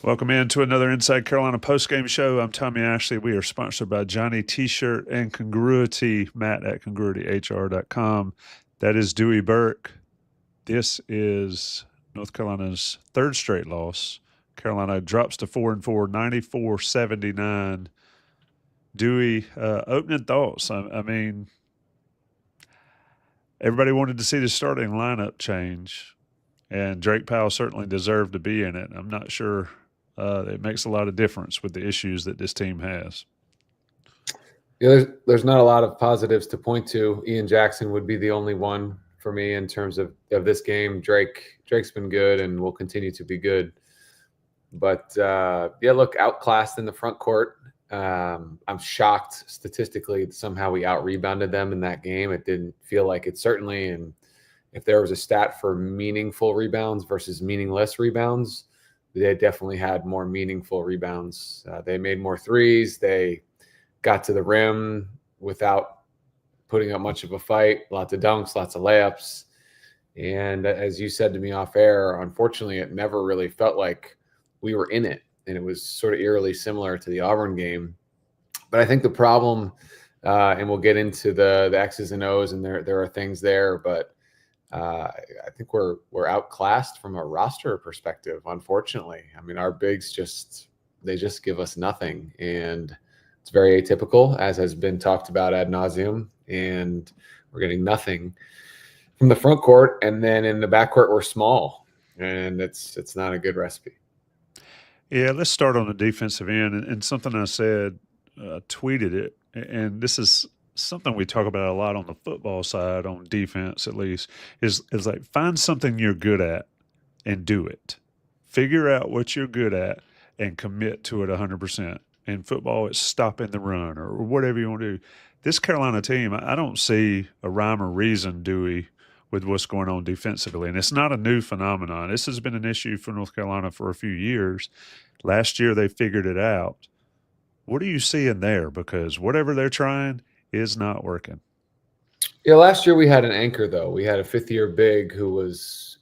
Welcome into another Inside Carolina postgame show. I'm Tommy Ashley. We are sponsored by Johnny T-Shirt and Congruity, Matt at congruityhr.com. That is Dewey Burke. This is North Carolina's third straight loss. Carolina drops to 4-4, 94-79. Dewey, opening thoughts. I mean, everybody wanted to see the starting lineup change, and Drake Powell certainly deserved to be in it. I'm not sure it makes a lot of difference with the issues that this team has. Yeah, there's not a lot of positives to point to. Ian Jackson would be the only one for me in terms of this game. Drake's been good and will continue to be good. But yeah, look, outclassed in the front court. I'm shocked statistically somehow we out-rebounded them in that game. It didn't feel like it, certainly. And if there was a stat for meaningful rebounds versus meaningless rebounds, they definitely had more meaningful rebounds. They made more threes. They got to the rim without putting up much of a fight. Lots of dunks, lots of layups. And as you said to me off air, unfortunately, it never really felt like we were in it. And it was sort of eerily similar to the Auburn game. But I think the problem, and we'll get into the X's and O's, and there are things there, but I think we're outclassed from a roster perspective, unfortunately. I mean, our bigs just give us nothing. And it's very atypical, as has been talked about ad nauseum, and we're getting nothing from the front court. And then in the backcourt, we're small, and it's not a good recipe. Yeah, let's start on the defensive end. And something I said, tweeted it, and this is something we talk about a lot on the football side, on defense at least, is like find something you're good at and do it. Figure out what you're good at and commit to it 100%. In football, it's stopping the run or whatever you want to do. This Carolina team, I don't see a rhyme or reason, Dewey, with what's going on defensively. And it's not a new phenomenon. This has been an issue for North Carolina for a few years. Last year, they figured it out. What are you seeing there? Because whatever they're trying is not working. Yeah, last year we had an anchor, though. We had a fifth-year big who was,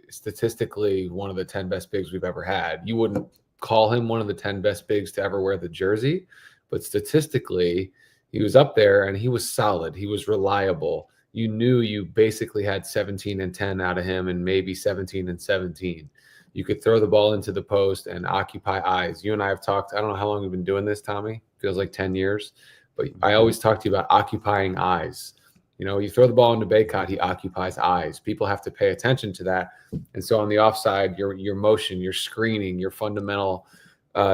statistically one of the 10 best bigs we've ever had. You wouldn't call him one of the 10 best bigs to ever wear the jersey, but statistically, he was up there and he was solid. He was reliable. You knew you basically had 17 and 10 out of him and maybe 17 and 17. You could throw the ball into the post and occupy eyes. You and I have talked, I don't know how long we've been doing this, Tommy. Feels like 10 years. But I always talk to you about occupying eyes. You throw the ball into Baycott, he occupies eyes. People have to pay attention to that. And so on the offside, your motion, your screening, your fundamental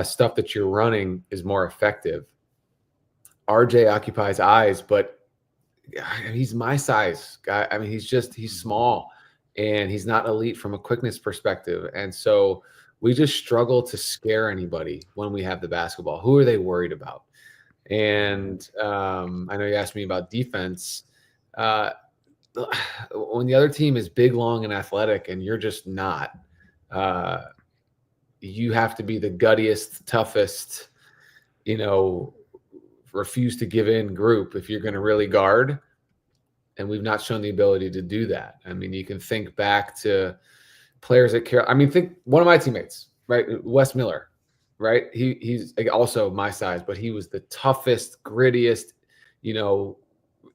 stuff that you're running is more effective. RJ occupies eyes, but he's my size guy. I mean, he's small and he's not elite from a quickness perspective. And so we just struggle to scare anybody when we have the basketball. Who are they worried about? And I know you asked me about defense. When the other team is big, long, and athletic, and you're just not, you have to be the guttiest, toughest, refuse to give in group if you're going to really guard. And we've not shown the ability to do that. I mean, you can think back to players at Carolina. I mean, think one of my teammates, right? Wes Miller, right? He's also my size, but he was the toughest, grittiest,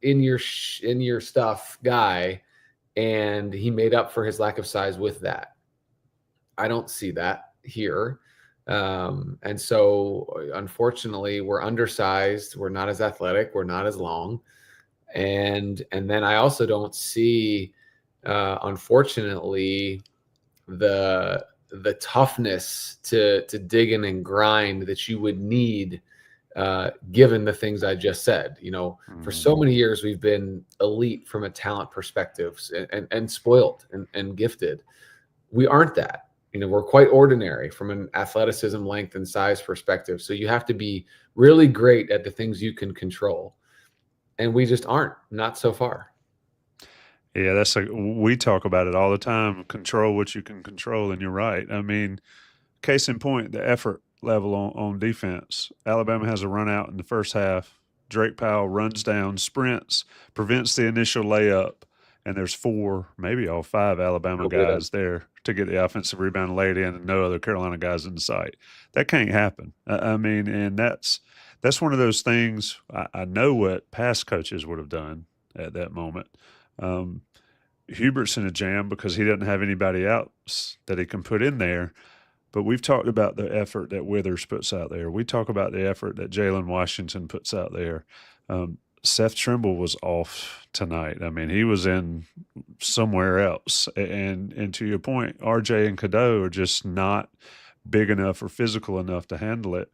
in your stuff guy, and he made up for his lack of size with that. I don't see that here. And so unfortunately we're undersized. We're not as athletic. We're not as long. And then I also don't see, unfortunately, the toughness to dig in and grind that you would need, given the things I just said. For so many years we've been elite from a talent perspective and spoiled and gifted. We aren't that. We're quite ordinary from an athleticism, length, and size perspective. So you have to be really great at the things you can control. And we just aren't, not so far. Yeah, we talk about it all the time. Control what you can control, and you're right. I mean, case in point, the effort level on defense. Alabama has a run out in the first half. Drake Powell runs down, sprints, prevents the initial layup, and there's 4, maybe all 5 Alabama Nobody guys there to get the offensive rebound laid in and no other Carolina guys in sight. That can't happen. I mean, and that's one of those things. I know what past coaches would have done at that moment. Hubert's in a jam because he doesn't have anybody else that he can put in there. But we've talked about the effort that Withers puts out there. We talk about the effort that Jalen Washington puts out there. Seth Trimble was off tonight. I mean, he was in somewhere else. And to your point, RJ and Cadeau are just not big enough or physical enough to handle it.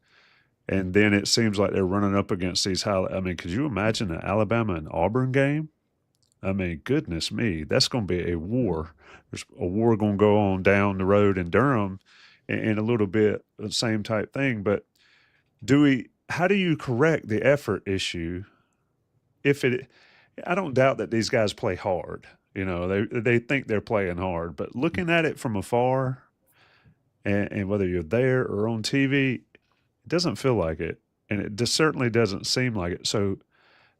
And then it seems like they're running up against these high. I mean, could you imagine the Alabama and Auburn game? I mean, goodness me, that's going to be a war. There's a war going to go on down the road in Durham, and a little bit the same type thing. But Dewey, how do you correct the effort issue? I don't doubt that these guys play hard. You know, they think they're playing hard, but looking at it from afar, and whether you're there or on TV, it doesn't feel like it, and it just certainly doesn't seem like it. So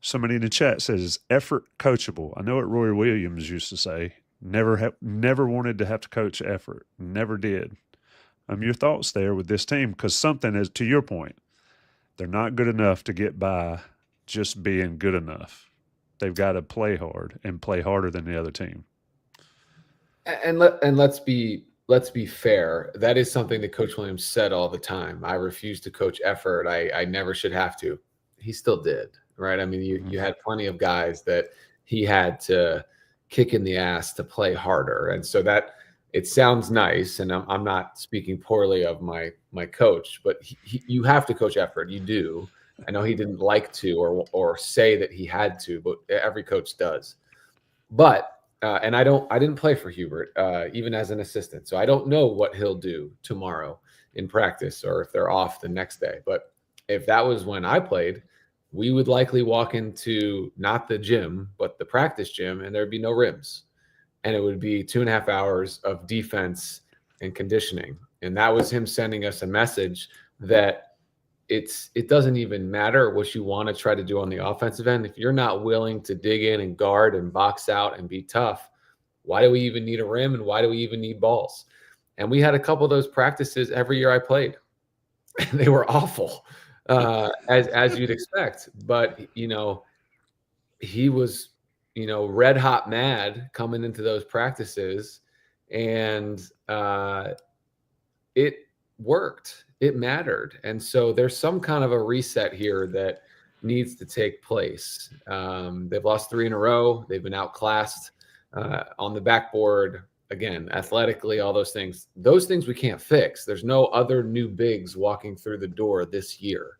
somebody in the chat says, "Is effort coachable?" I know what Roy Williams used to say. Never wanted to have to coach effort. Never did. Your thoughts there with this team, because something is, to your point, they're not good enough to get by just being good enough. They've got to play hard and play harder than the other team. And let's be fair. That is something that Coach Williams said all the time. I refuse to coach effort. I never should have to. He still did, right? I mean, you had plenty of guys that he had to kick in the ass to play harder, and so that it sounds nice. And I'm not speaking poorly of my coach, but you have to coach effort. You do. I know he didn't like to or say that he had to, but every coach does. But and I didn't play for Hubert even as an assistant, so I don't know what he'll do tomorrow in practice or if they're off the next day. But if that was when I played, we would likely walk into not the gym but the practice gym, and there'd be no rims, and it would be 2.5 hours of defense and conditioning. And that was him sending us a message that it doesn't even matter what you want to try to do on the offensive end. If you're not willing to dig in and guard and box out and be tough, why do we even need a rim, and why do we even need balls? And we had a couple of those practices every year I played. They were awful, as you'd expect. But, he was, red hot mad coming into those practices, and it worked. It mattered. And so there's some kind of a reset here that needs to take place. They've lost 3 in a row. They've been outclassed on the backboard. Again, athletically, all those things we can't fix. There's no other new bigs walking through the door this year.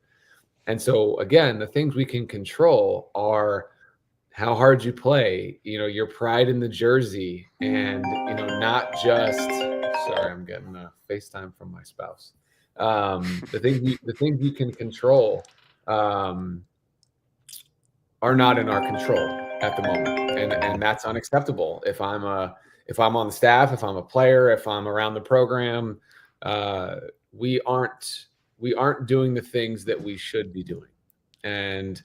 And so, again, the things we can control are how hard you play, your pride in the jersey, and, not just, sorry, I'm getting a FaceTime from my spouse. The things you can control are not in our control at the moment, and that's unacceptable. If I'm on the staff, if I'm a player, if I'm around the program, we aren't doing the things that we should be doing. And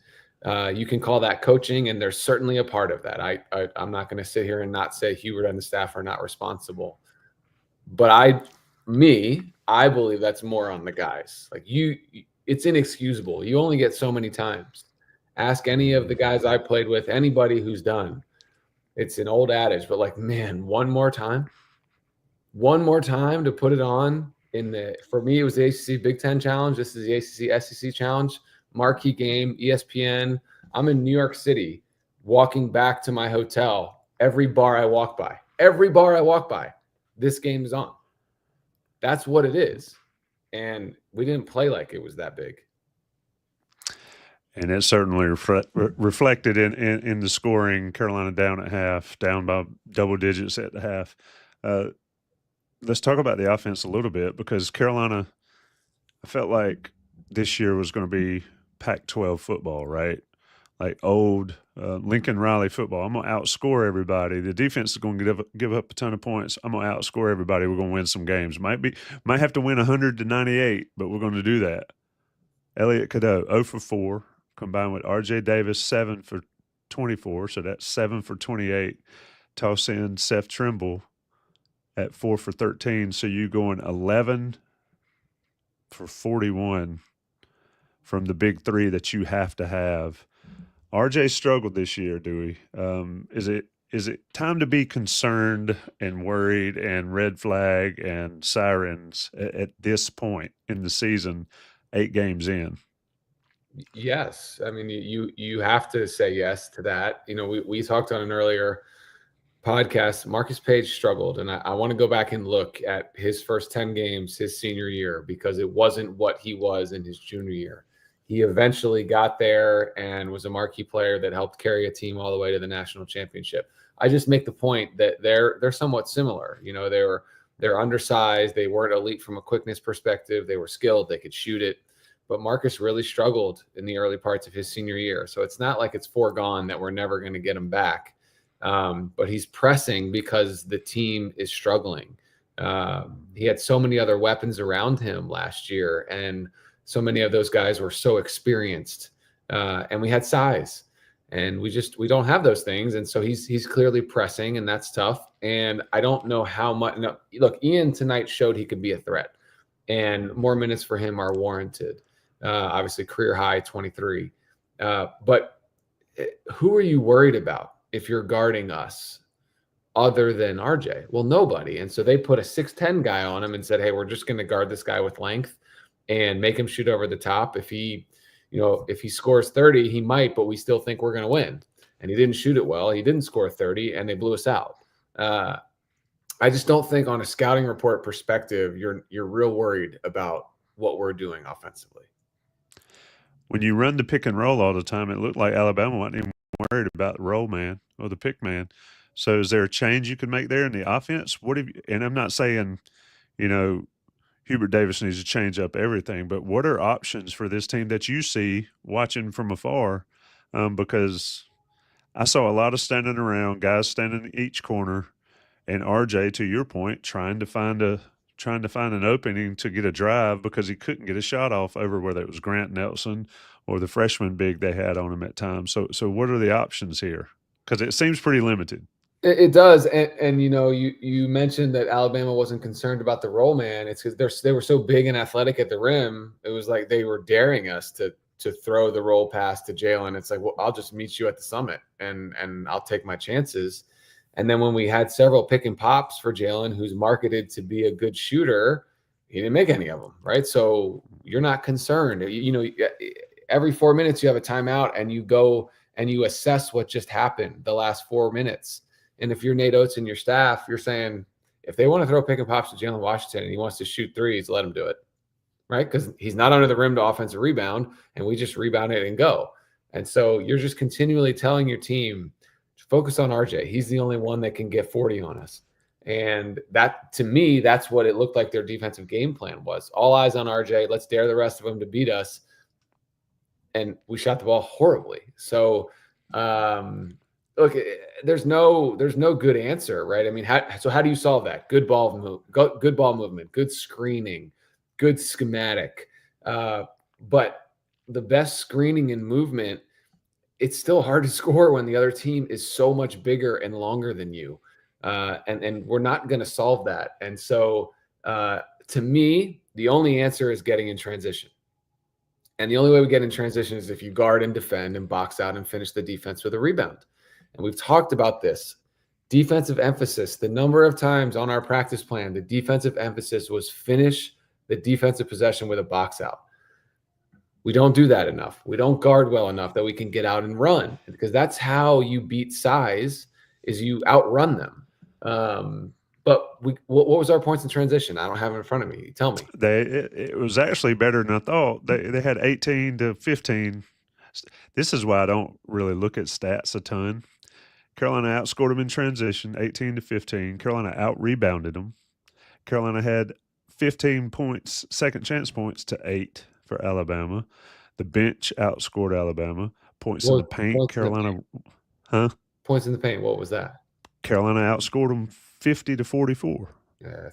you can call that coaching, and there's certainly a part of that. I'm not going to sit here and not say Hubert and the staff are not responsible, but I believe that's more on the guys. Like it's inexcusable. You only get so many times. Ask any of the guys I played with, anybody who's done. It's an old adage, but like, man, one more time to put it on for me, it was the ACC Big Ten Challenge. This is the ACC SEC Challenge, marquee game, ESPN. I'm in New York City, walking back to my hotel. Every bar I walk by, this game is on. That's what it is. And we didn't play like it was that big. And it certainly reflected in the scoring. Carolina down at half, down by double digits at the half. Let's talk about the offense a little bit, because Carolina, I felt like this year was going to be Pac-12 football, right? Like old Lincoln Riley football. I'm going to outscore everybody. The defense is going to give up a ton of points. I'm going to outscore everybody. We're going to win some games. Might have to win 100-98, but we're going to do that. Elliot Cadeau, 0 for 4, combined with R.J. Davis, 7 for 24, so that's 7 for 28. toss in Seth Trimble at 4 for 13. So you going 11 for 41 from the big three that you have to have. RJ struggled this year, Dewey. Is it time to be concerned and worried and red flag and sirens at this point in the season, 8 games in? Yes. I mean, you have to say yes to that. You know, we talked on an earlier podcast. Marcus Page struggled, and I want to go back and look at his first 10 games his senior year, because it wasn't what he was in his junior year. He eventually got there and was a marquee player that helped carry a team all the way to the national championship. I just make the point that they're somewhat similar. You know, they're undersized. They weren't elite from a quickness perspective. They were skilled. They could shoot it. But Marcus really struggled in the early parts of his senior year. So it's not like it's foregone that we're never going to get him back. But he's pressing because the team is struggling. He had so many other weapons around him last year, and so many of those guys were so experienced, and we had size, and we don't have those things. And so he's clearly pressing, and that's tough. And I don't know how much. No, look, Ian tonight showed he could be a threat, and more minutes for him are warranted. Obviously, career high 23. But who are you worried about if you're guarding us other than RJ? Well, nobody. And so they put a 6'10" guy on him and said, hey, we're just going to guard this guy with length and make him shoot over the top. If he scores 30, he might, but we still think we're going to win. And he didn't shoot it well. He didn't score 30, and they blew us out. I just don't think on a scouting report perspective, you're real worried about what we're doing offensively. When you run the pick and roll all the time, it looked like Alabama wasn't even worried about the roll man or the pick man. So is there a change you could make there in the offense? And I'm not saying, Hubert Davis needs to change up everything, but what are options for this team that you see watching from afar? Because I saw a lot of standing around, guys standing in each corner, and RJ, to your point, trying to find an opening to get a drive because he couldn't get a shot off over whether it was Grant Nelson or the freshman big they had on him at times. So what are the options here? Because it seems pretty limited. It does, and you mentioned that Alabama wasn't concerned about the roll man. It's because they were so big and athletic at the rim. It was like they were daring us to throw the roll pass to Jalen. It's like, well, I'll just meet you at the summit and I'll take my chances. And then when we had several pick and pops for Jalen, who's marketed to be a good shooter, he didn't make any of them, right? So you're not concerned. Every 4 minutes you have a timeout, and you go and you assess what just happened the last 4 minutes. And if you're Nate Oates and your staff, you're saying, if they want to throw pick and pops to Jalen Washington and he wants to shoot threes, let him do it, right? Because he's not under the rim to offensive rebound, and we just rebound it and go. And so you're just continually telling your team, focus on RJ. He's the only one that can get 40 on us. And that, to me, that's what it looked like their defensive game plan was. All eyes on RJ. Let's dare the rest of them to beat us. And we shot the ball horribly. So, look, there's no good answer, right? I mean, how do you solve that? Good ball movement, good screening, good schematic. But the best screening and movement, it's still hard to score when the other team is so much bigger and longer than you. And we're not going to solve that. And so to me, the only answer is getting in transition. And the only way we get in transition is if you guard and defend and box out and finish the defense with a rebound. And we've talked about this. Defensive emphasis, the number of times on our practice plan, the defensive emphasis was finish the defensive possession with a box out. We don't do that enough. We don't guard well enough that we can get out and run, because that's how you beat size, is you outrun them. But what was our points in transition? I don't have it in front of me. Tell me. It was actually better than I thought. They had 18 to 15. This is why I don't really look at stats a ton. Carolina outscored them in transition, 18 to 15. Carolina out-rebounded them. Carolina had 15 points, second chance points, to 8 for Alabama. The bench outscored Alabama. Points in the paint, Carolina. Points in the paint, what was that? Carolina outscored them 50 to 44,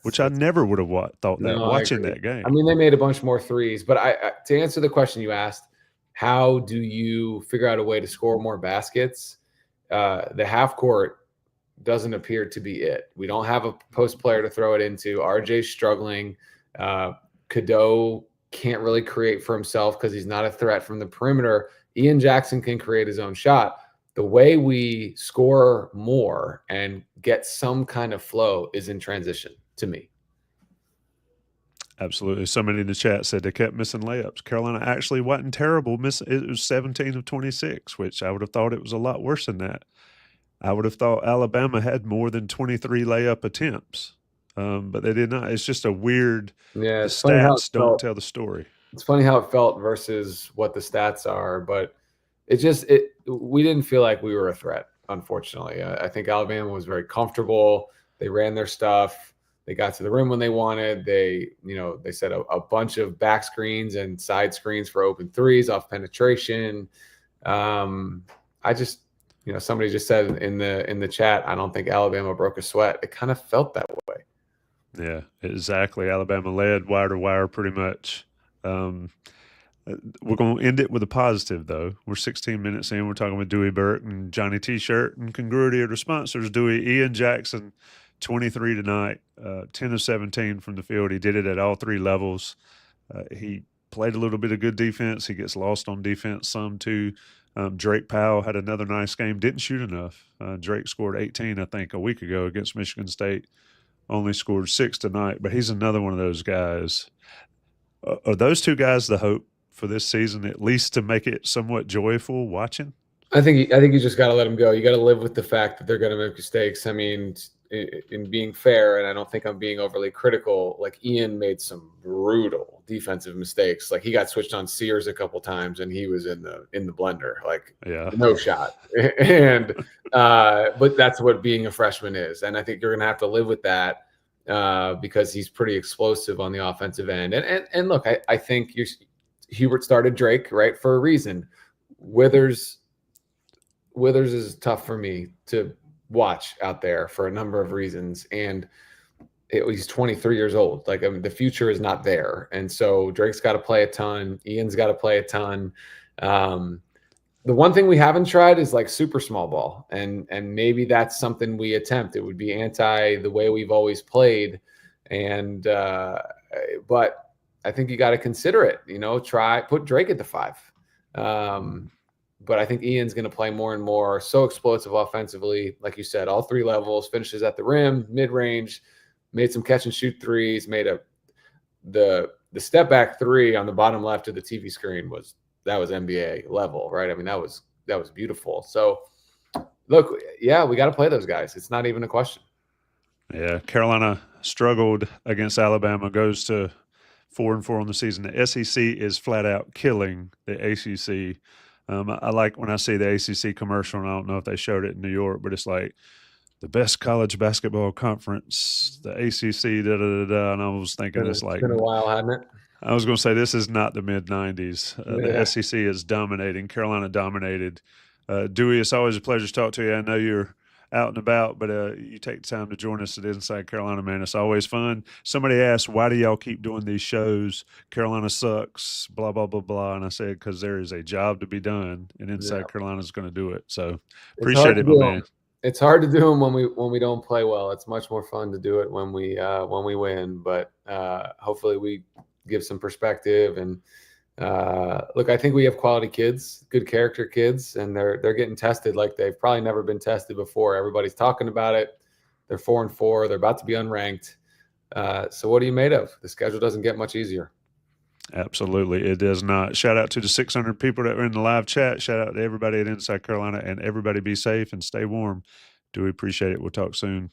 which I never would have thought that watching that game. I mean, they made a bunch more threes. But to answer the question you asked, how do you figure out a way to score more baskets? The half court doesn't appear to be it. We don't have a post player to throw it into. RJ's struggling. Cadeau can't really create for himself because he's not a threat from the perimeter. Ian Jackson can create his own shot. The way we score more and get some kind of flow is in transition to me. Absolutely. Somebody in the chat said they kept missing layups. Carolina actually wasn't terrible. It was 17 of 26, which I would have thought it was a lot worse than that. I would have thought Alabama had more than 23 layup attempts, but they did not. It's just a weird. Yeah, the stats don't tell the story. It's funny how it felt versus what the stats are, but we didn't feel like we were a threat. Unfortunately, I think Alabama was very comfortable. They ran their stuff. They got to the rim when they wanted. They set a bunch of back screens and side screens for open threes off penetration. Somebody just said in the chat, I don't think Alabama broke a sweat. It kind of felt that way. Yeah, exactly. Alabama led wire to wire pretty much. We're going to end it with a positive, though. We're 16 minutes in. We're talking with Dewey Burke and Johnny T-shirt and congruity of the sponsors. Dewey, Ian Jackson, 23 tonight, 10 of 17 from the field. He did it at all three levels. He played a little bit of good defense. He gets lost on defense some too. Drake Powell had another nice game. Didn't shoot enough. Drake scored 18, I think, a week ago against Michigan State. Only scored 6 tonight, but he's another one of those guys. Are those two guys the hope for this season, at least to make it somewhat joyful watching? I think you just got to let them go. You got to live with the fact that they're going to make mistakes. I mean, in being fair, and I don't think I'm being overly critical, like Ian made some brutal defensive mistakes. Like he got switched on Sears a couple times and he was in the blender, like no shot. And but that's what being a freshman is. And I think you're gonna have to live with that because he's pretty explosive on the offensive end. And look, I think Hubert started Drake, right, for a reason. Withers is tough for me to watch out there for a number of reasons, and he's 23 years old. Like, I mean, the future is not there, and so Drake's got to play a ton. Ian's got to play a ton. The one thing we haven't tried is like super small ball, and maybe that's something we attempt. It would be anti the way we've always played, and but I think you got to consider it. Put Drake at the 5. But I think Ian's going to play more and more. So explosive offensively, like you said, all three levels. Finishes at the rim, mid range, made some catch and shoot threes. Made the step back 3 on the bottom left of the TV screen was NBA level, right? I mean, that was beautiful. So look, yeah, we got to play those guys. It's not even a question. Yeah, Carolina struggled against Alabama. Goes to 4-4 on the season. The SEC is flat out killing the ACC. I like when I see the ACC commercial, and I don't know if they showed it in New York, but it's like the best college basketball conference, the ACC, and I was thinking it's like, been a while, hasn't it? I was going to say this is not the mid-90s. The SEC is dominating. Carolina dominated. Dewey, it's always a pleasure to talk to you. I know you're out and about, but you take the time to join us at Inside Carolina, man. It's always fun. Somebody asked, why do y'all keep doing these shows? Carolina sucks, blah, blah, blah, blah. And I said, because there is a job to be done, and Inside Carolina is going to do it. So appreciate it, my man. It's hard to do them when we don't play well. It's much more fun to do it when we win. But hopefully we give some perspective and look, I think we have quality kids, good character kids, and they're getting tested like they've probably never been tested before. Everybody's talking about it. They're 4-4. They're about to be unranked. So what are you made of? The schedule doesn't get much easier. Absolutely, it does not. Shout out to the 600 people that were in the live chat. Shout out to everybody at Inside Carolina, and everybody be safe and stay warm. Do we appreciate it. We'll talk soon.